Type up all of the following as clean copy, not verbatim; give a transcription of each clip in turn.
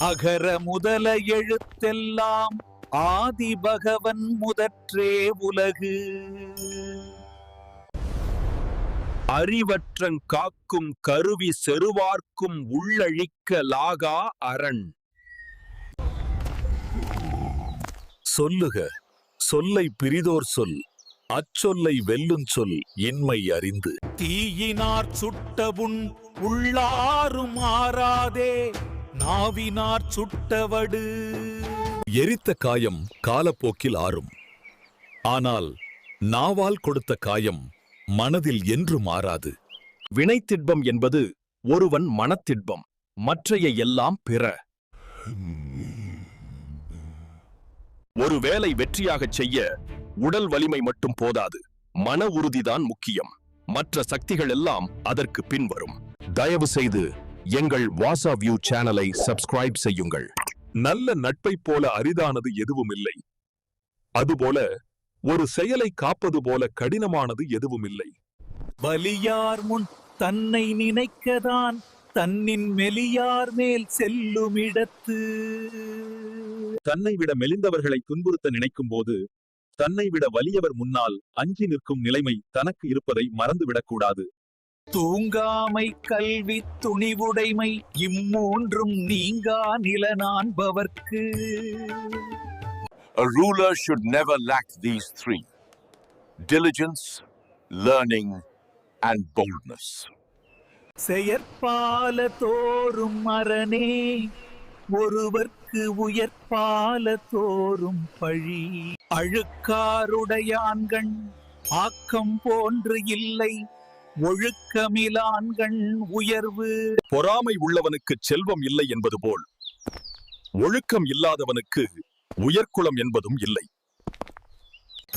அகர முதல எழுத்தெல்லாம் ஆதி பகவன் முதற்றே உலகு. அறிவற்றங் காக்கும் கருவி செருவார்க்கும் உள்ளழிக்க லாகா அரண். சொல்லுக சொல்லை பிரிதோர் சொல், அச்சொல்லை வெல்லுஞ் சொல் இன்மை அறிந்து. தீயினார் சுட்டவுன் உள்ளாரும் ஆறாதே, நாவினார் சுட்டவடு. எரித்த காயம் காலப்போக்கில் ஆறும், ஆனால் நாவால் கொடுத்த காயம் மனதில் என்று மாறாது. வினைத்திட்பம் என்பது ஒருவன் மனத்திட்பம், மற்றைய எல்லாம் பிற. ஒரு வேலை வெற்றியாகச் செய்ய உடல் வலிமை மட்டும் போதாது, மன உறுதிதான் முக்கியம். மற்ற சக்திகள் எல்லாம் அதற்கு பின்வரும். தயவு செய்து எங்கள் வாசா வியூ சேனலை சப்ஸ்கிரைப் செய்யுங்கள். நல்ல நட்பை போல அரிதானது எதுவும் இல்லை, அதுபோல ஒரு செயலை காப்பது போல கடினமானது எதுவும் இல்லை. வலியார் முன் தன்னை நினைக்கதான் தன்னின் மெலியார் மேல் செல்லும் இடத்து. தன்னை விட மெலிந்தவர்களை துன்புறுத்த நினைக்கும் போது தன்னை விட வலியவர் முன்னால் அஞ்சி நிற்கும் நிலைமை தனக்கு இருப்பதை மறந்துவிடக்கூடாது. தூங்காமை கல்வி துணிவுடைமை இம்மூன்றும் நீங்கா நிலனான்பவர்க்கு. A ruler should never lack these three: diligence, learning, and boldness. செயற்பால தோறும் அரணே, ஒருவர்க்கு உயர்பால தோறும் பழி. அழுக்காருடையான்கண் ஆக்கம் போன்று இல்லை, ஒழுக்கமிலான்கண் உயர்வு. பொறாமை உள்ளவனுக்கு செல்வம் இல்லை என்பது போல் ஒழுக்கம் இல்லாதவனுக்கு உயர்குலம் என்பதும் இல்லை.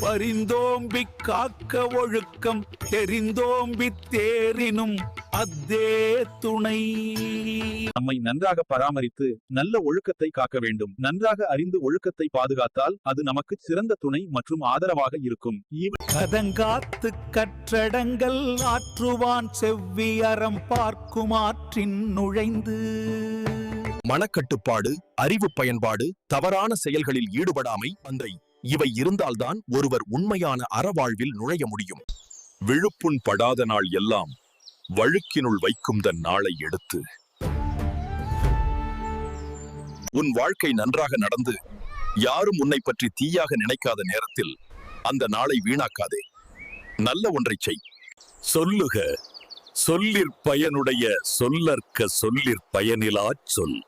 பரிந்தோம்பிக் காக்க ஒழுக்கம் தெரிந்தோம்பித் தேரினும் அத்தே துணை. நம்மை நன்றாக பராமரித்து நல்ல ஒழுக்கத்தை காக்க வேண்டும். நன்றாக அறிந்து ஒழுக்கத்தை பாதுகாத்தால் அது நமக்கு சிறந்த துணை மற்றும் ஆதரவாக இருக்கும். கதங்காத்து கற்றடங்கள் ஆற்றுவான் செவ்வி அறம் பார்க்கும் ஆற்றின் நுழைந்து. மனக்கட்டுப்பாடு, அறிவு பயன்பாடு, தவறான செயல்களில் ஈடுபடாமை, அன்றை இவை இருந்தால்தான் ஒருவர் உண்மையான அறவாழ்வில் நுழைய முடியும். விழுப்புண் படாத நாள் எல்லாம் வழுக்கினுள் வைக்கும் தன் நாளை எடுத்து. உன் வாழ்க்கை நன்றாக நடந்து யாரும் உன்னை பற்றி தீயாக நினைக்காத நேரத்தில் அந்த நாளை வீணாக்காதே. நல்ல ஒன்றைச் செய். சொல்லுக சொல்லிற் பயனுடைய சொல்லற்க சொல்லிற் பயனிலாச் சொல்.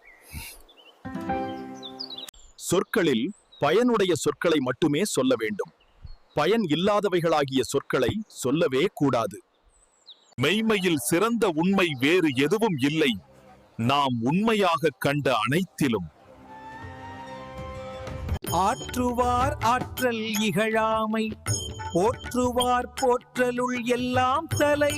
சொற்களில் பயனுடைய சொற்களை மட்டுமே சொல்ல வேண்டும். பயன் இல்லாதவைகளாகிய சொற்களை சொல்லவே கூடாது. மெய்மையில் சிறந்த உண்மை வேறு எதுவும் இல்லை, நாம் உண்மையாக கண்ட அனைத்திலும். ஆற்றுவார் ஆற்றல் இகழாமை, போற்றுவார் போற்றலுள் எல்லாம் தலை.